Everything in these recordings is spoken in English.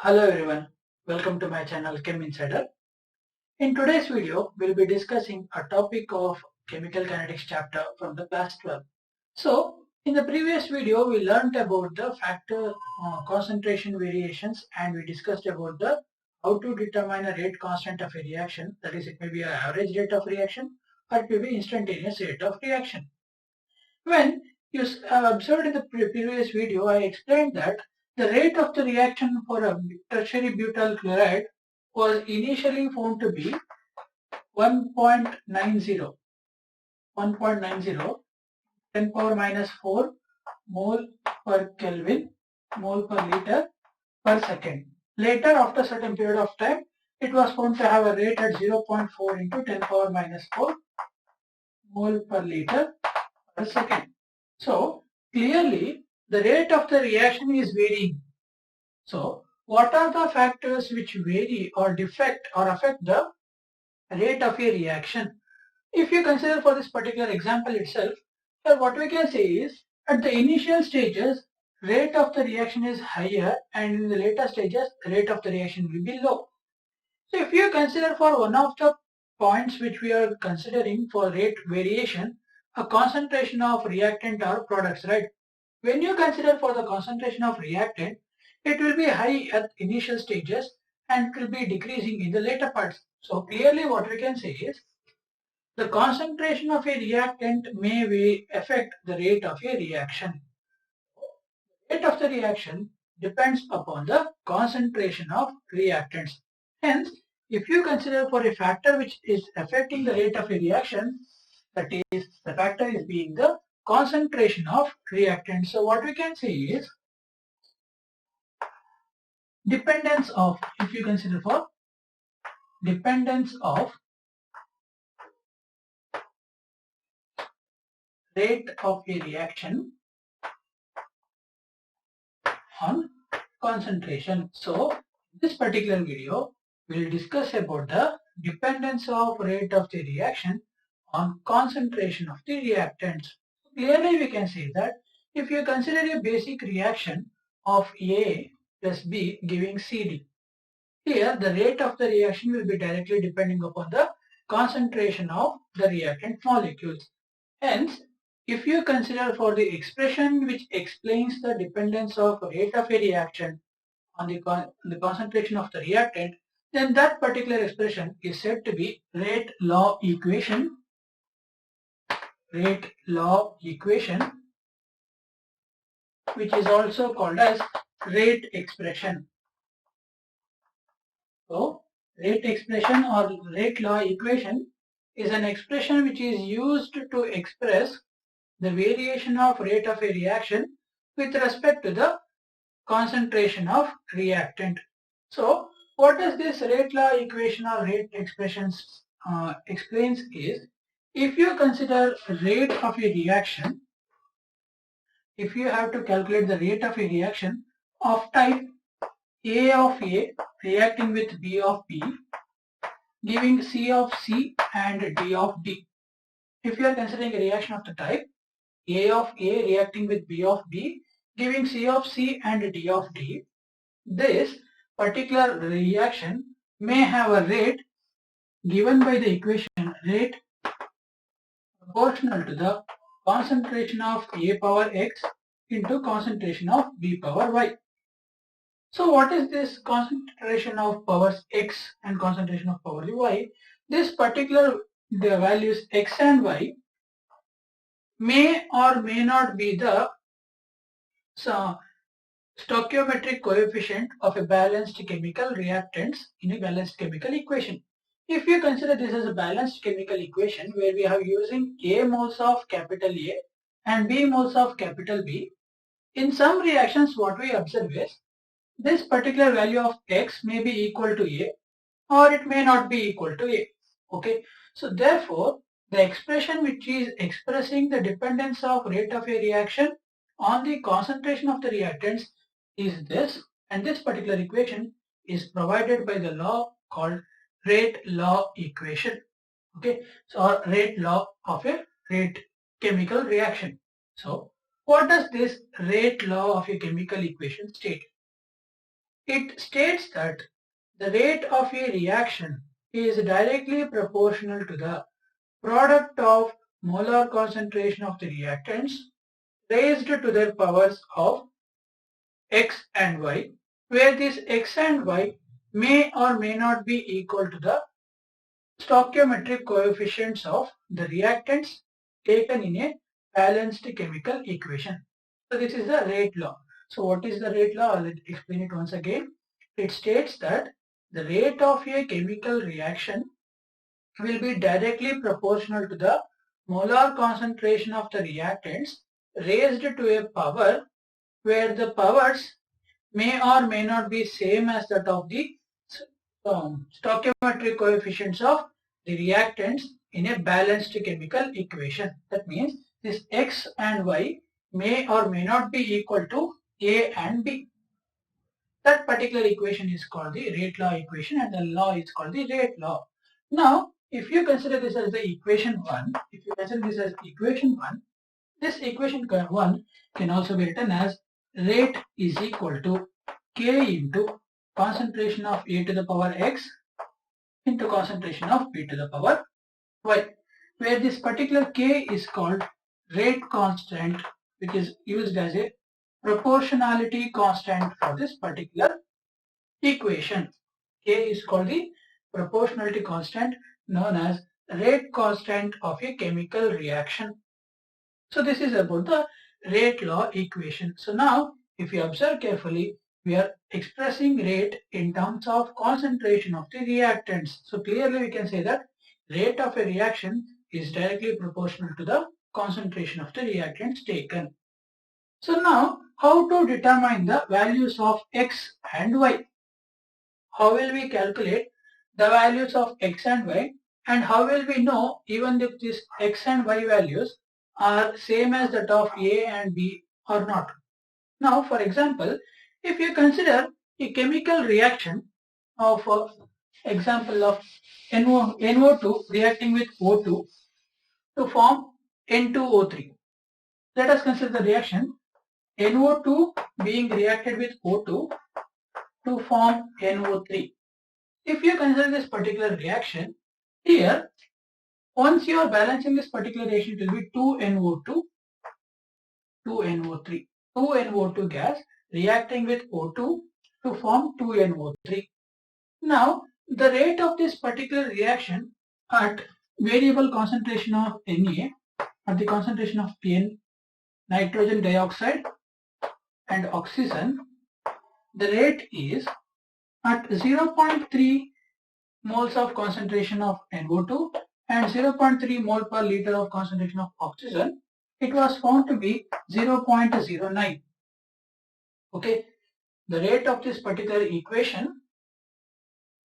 Hello everyone, welcome to my channel Chem Insider. In today's video, we'll be discussing a topic of chemical kinetics chapter from the class 12. So, in the previous video, we learned about the factor concentration variations and we discussed about the how to determine a rate constant of a reaction. That is, it may be an average rate of reaction or it may be instantaneous rate of reaction. When you observed in the previous video, I explained that the rate of the reaction for a tertiary butyl chloride was initially found to be 1.90, 10 power minus 4 mole per Kelvin, mole per liter per second. Later, after a certain period of time, it was found to have a rate at 0.4 into 10 power minus 4 mole per liter per second. So clearly the rate of the reaction is varying. So what are the factors which vary or defect or affect the rate of a reaction? If you consider for this particular example itself, here what we can say is at the initial stages rate of the reaction is higher and in the later stages the rate of the reaction will be low. So if you consider for one of the points which we are considering for rate variation, a concentration of reactant or products, right? When you consider for the concentration of reactant, it will be high at initial stages and it will be decreasing in the later parts. So clearly what we can say is the concentration of a reactant may affect the rate of a reaction. The rate of the reaction depends upon the concentration of reactants. Hence, if you consider for a factor which is affecting the rate of a reaction, that is, the factor is being the concentration of reactants. So what we can say is dependence of, if you consider for dependence of rate of a reaction on concentration. So this particular video will discuss about the dependence of rate of the reaction on concentration of the reactants. Clearly we can say that if you consider a basic reaction of A plus B giving CD, here the rate of the reaction will be directly depending upon the concentration of the reactant molecules. Hence, if you consider for the expression which explains the dependence of rate of a reaction on the concentration of the reactant, then that particular expression is said to be rate law equation, which is also called as rate expression. So, rate expression or rate law equation is an expression which is used to express the variation of rate of a reaction with respect to the concentration of reactant. So what does this rate law equation or rate expressions explains is, if you consider rate of a reaction, if you have to calculate the rate of a reaction of type A of A reacting with B of B, giving C of C and D of D. If you are considering a reaction of the type A of A reacting with B of B, giving C of C and D of D, this particular reaction may have a rate given by the equation rate proportional to the concentration of A power X into concentration of B power Y. So what is this concentration of powers X and concentration of power Y? This particular the values X and Y may or may not be the stoichiometric coefficient of a balanced chemical reactants in a balanced chemical equation. If you consider this as a balanced chemical equation where we are using A moles of capital A and B moles of capital B, in some reactions what we observe is this particular value of X may be equal to A or it may not be equal to A. Okay, so therefore the expression which is expressing the dependence of rate of a reaction on the concentration of the reactants is this, and this particular equation is provided by the law called rate law equation. Okay, so or rate law of a rate chemical reaction. So what does this rate law of a chemical equation state? it states that the rate of a reaction is directly proportional to the product of molar concentration of the reactants raised to their powers of x and y, where this x and y may or may not be equal to the stoichiometric coefficients of the reactants taken in a balanced chemical equation. So this is the rate law. So what is the rate law? I'll explain it once again. It states that the rate of a chemical reaction will be directly proportional to the molar concentration of the reactants raised to a power where the powers may or may not be same as that of the stoichiometric coefficients of the reactants in a balanced chemical equation. That means this x and y may or may not be equal to a and b. That particular equation is called the rate law equation and the law is called the rate law. Now, if you consider this as the equation 1, this equation 1 can also be written as rate is equal to K into concentration of A to the power X into concentration of B to the power Y, where this particular K is called rate constant, which is used as a proportionality constant for this particular equation. K is called the proportionality constant known as rate constant of a chemical reaction. So this is about the rate law equation. So now if you observe carefully, we are expressing rate in terms of concentration of the reactants. So clearly we can say that rate of a reaction is directly proportional to the concentration of the reactants taken. So now how to determine the values of x and y? How will we calculate the values of x and y, and how will we know even if these x and y values are same as that of A and B or not? Now for example, if you consider a chemical reaction of example of NO2 reacting with O2 to form N2O3. Let us consider the reaction NO2 being reacted with O2 to form NO3. If you consider this particular reaction, here once you are balancing this particular reaction, it will be 2NO2, 2NO3, 2NO2 gas reacting with O2 to form 2NO3. Now the rate of this particular reaction at variable concentration of Na, at the concentration of N, nitrogen dioxide and oxygen, the rate is at 0.3 moles of concentration of NO2 and 0.3 mole per liter of concentration of oxygen, it was found to be 0.09. Okay, the rate of this particular equation,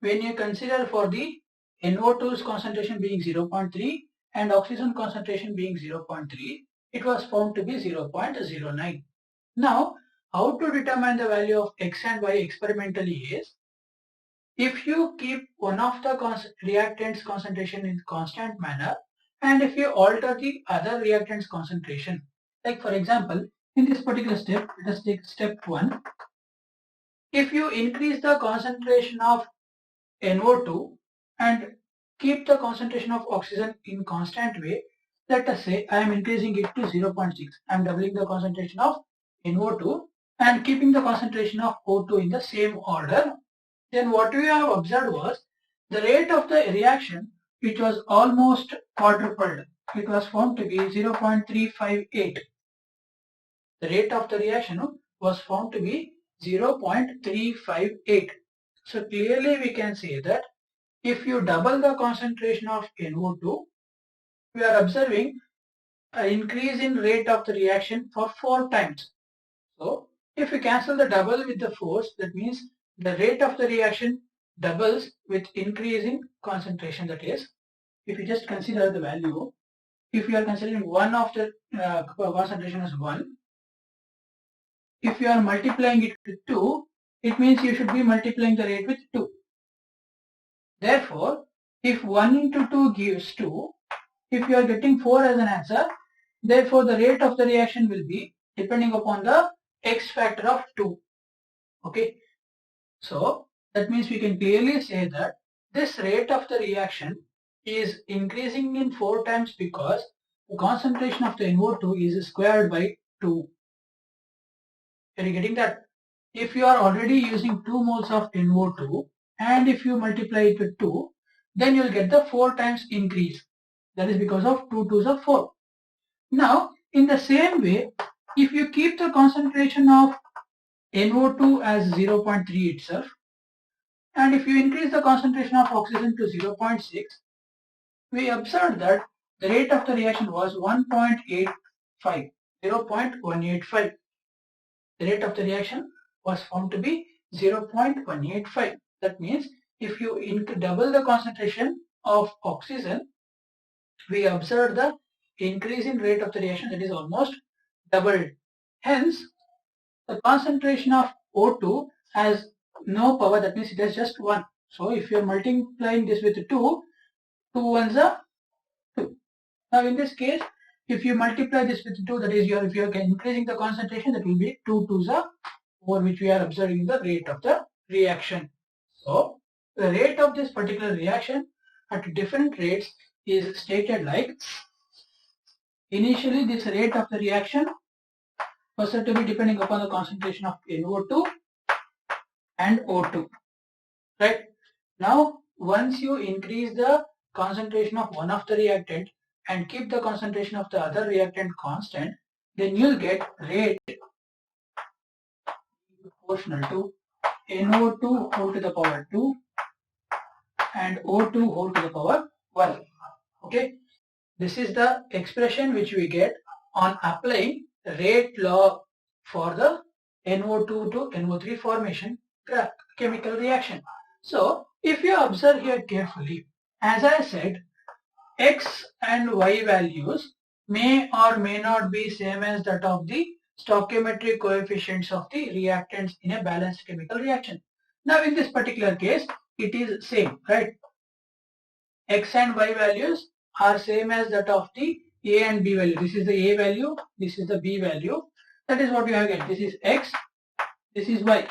when you consider for the NO2's concentration being 0.3 and oxygen concentration being 0.3, it was found to be 0.09. Now, how to determine the value of x and y experimentally is, if you keep one of the reactants concentration in constant manner and if you alter the other reactants concentration, like for example, in this particular step, let us take step 1. If you increase the concentration of NO2 and keep the concentration of oxygen in constant way, let us say I am increasing it to 0.6. I am doubling the concentration of NO2 and keeping the concentration of O2 in the same order. Then what we have observed was the rate of the reaction, which was almost quadrupled. It was found to be 0.358. The rate of the reaction was found to be 0.358. So clearly we can say that if you double the concentration of NO2, we are observing an increase in rate of the reaction for 4 times. So if we cancel the double with the force, that means the rate of the reaction doubles with increasing concentration. That is, if you just consider the value, if you are considering one of the concentration as 1, if you are multiplying it with 2, it means you should be multiplying the rate with 2. Therefore, if 1 into 2 gives 2, if you are getting 4 as an answer, therefore the rate of the reaction will be depending upon the x factor of 2. Okay. So that means we can clearly say that this rate of the reaction is increasing in 4 times because the concentration of the NO2 is squared by 2. Are you getting that? If you are already using 2 moles of NO2 and if you multiply it with 2, then you will get the 4 times increase. That is because of 2 2s are 4. Now, in the same way, if you keep the concentration of NO2 as 0.3 itself, and if you increase the concentration of oxygen to 0.6, we observed that the rate of the reaction was 1.85, 0.185. The rate of the reaction was found to be 0.185. That means if you double the concentration of oxygen, we observed the increase in rate of the reaction that is almost doubled. Hence, the concentration of O2 has no power, that means it has just 1. So if you are multiplying this with 2, 2 ones are 2. Now in this case, if you multiply this with 2, that is if you are increasing the concentration, that will be 2 2s are 4, which we are observing the rate of the reaction. So the rate of this particular reaction at different rates is stated like, initially this rate of the reaction was said to be depending upon the concentration of NO2 and O2, right? Now once you increase the concentration of one of the reactant and keep the concentration of the other reactant constant, then you'll get rate proportional to NO2 whole to the power 2 and O2 whole to the power 1. Okay, this is the expression which we get on applying rate law for the NO2 to NO3 formation chemical reaction. So if you observe here carefully, as I said, X and Y values may or may not be same as that of the stoichiometric coefficients of the reactants in a balanced chemical reaction. Now in this particular case, it is same, right? X and Y values are same as that of the A and B value. This is the A value, this is the B value. That is what you have get. This is X, this is Y.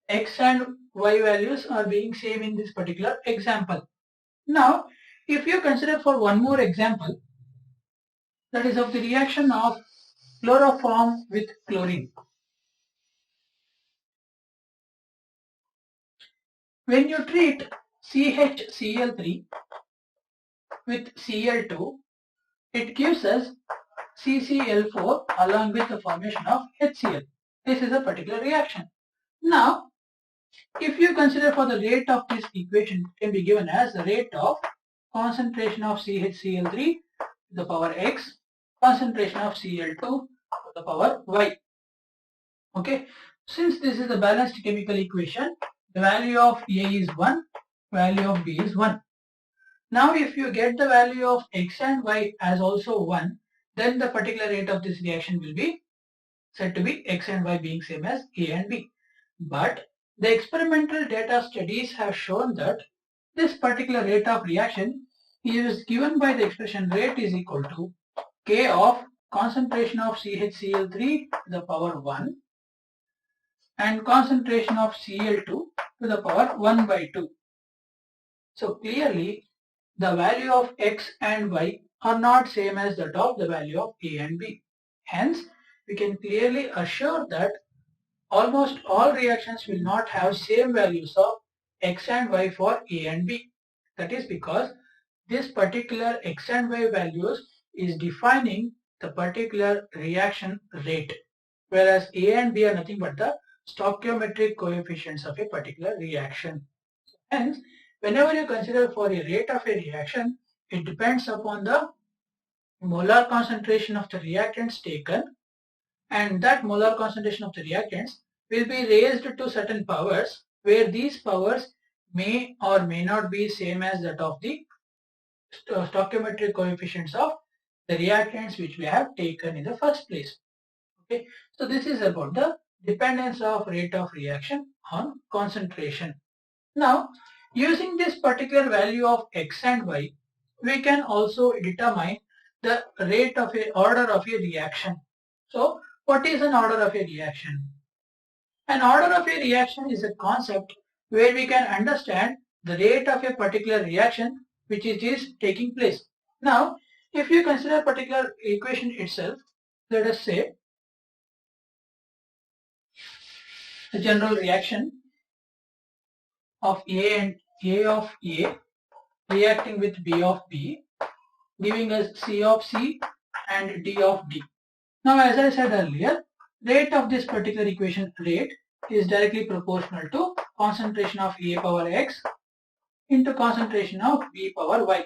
X and Y values are being same in this particular example. Now, if you consider for one more example, that is of the reaction of chloroform with chlorine. When you treat CHCl3 with Cl2, it gives us CCl4 along with the formation of HCl. This is a particular reaction. Now, if you consider for the rate of this equation can be given as the rate of concentration of CHCl3 to the power X, concentration of Cl2 to the power Y. Okay, since this is a balanced chemical equation, the value of A is 1, value of B is 1. Now if you get the value of X and Y as also 1, then the particular rate of this reaction will be said to be X and Y being same as A and B. But the experimental data studies have shown that this particular rate of reaction is given by the expression rate is equal to K of concentration of CHCl3 to the power 1 and concentration of Cl2 to the power 1 by 2. So clearly the value of X and Y are not same as that of the value of A and B. Hence, we can clearly assure that almost all reactions will not have same values of X and Y for A and B. That is because this particular X and Y values is defining the particular reaction rate, whereas A and B are nothing but the stoichiometric coefficients of a particular reaction. Hence, whenever you consider for a rate of a reaction, it depends upon the molar concentration of the reactants taken, and that molar concentration of the reactants will be raised to certain powers, where these powers may or may not be same as that of the stoichiometric coefficients of the reactants which we have taken in the first place. Okay, so this is about the dependence of rate of reaction on concentration. Now, using this particular value of X and Y, we can also determine the rate of order of a reaction. So, what is an order of a reaction? An order of a reaction is a concept where we can understand the rate of a particular reaction which it is taking place. Now, if you consider a particular equation itself, let us say the general reaction of A and A of A reacting with B of B, giving us C of C and D of D. Now, as I said earlier, rate of this particular equation rate is directly proportional to concentration of A power X into concentration of B power Y.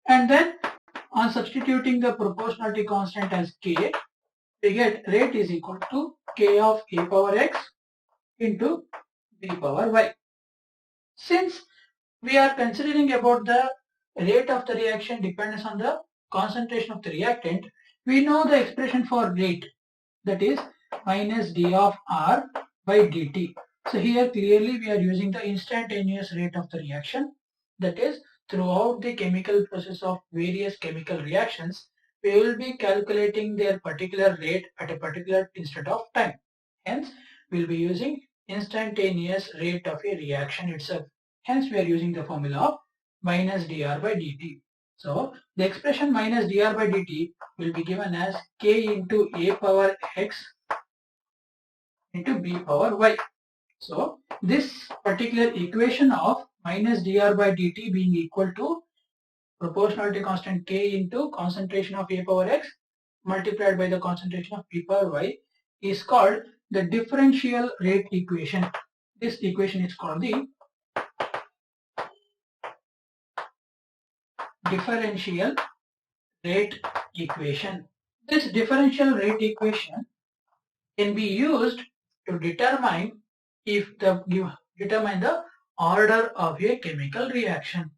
And then on substituting the proportionality constant as K, we get rate is equal to K of A power X into B power Y. Since we are considering about the rate of the reaction depends on the concentration of the reactant, we know the expression for rate, that is minus d of R by dt. So here clearly we are using the instantaneous rate of the reaction, that is throughout the chemical process of various chemical reactions, we will be calculating their particular rate at a particular instant of time. Hence, we will be using instantaneous rate of a reaction itself. Hence, we are using the formula of minus dr by dt. So, the expression minus dr by dt will be given as k into a power x into b power y. So, this particular equation of minus dr by dt being equal to proportionality constant k into concentration of a power x multiplied by the concentration of b power y is called the differential rate equation. This equation is called the differential rate equation. This differential rate equation can be used to determine the order of a chemical reaction.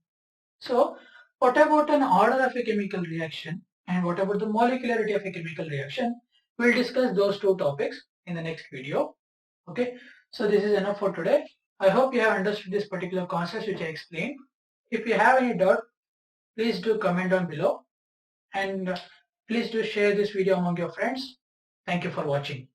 So, what about an order of a chemical reaction and what about the molecularity of a chemical reaction? We'll discuss those two topics in the next video. Okay, so this is enough for today. I hope you have understood this particular concept which I explained. If you have any doubt, please do comment down below and please do share this video among your friends. Thank you for watching.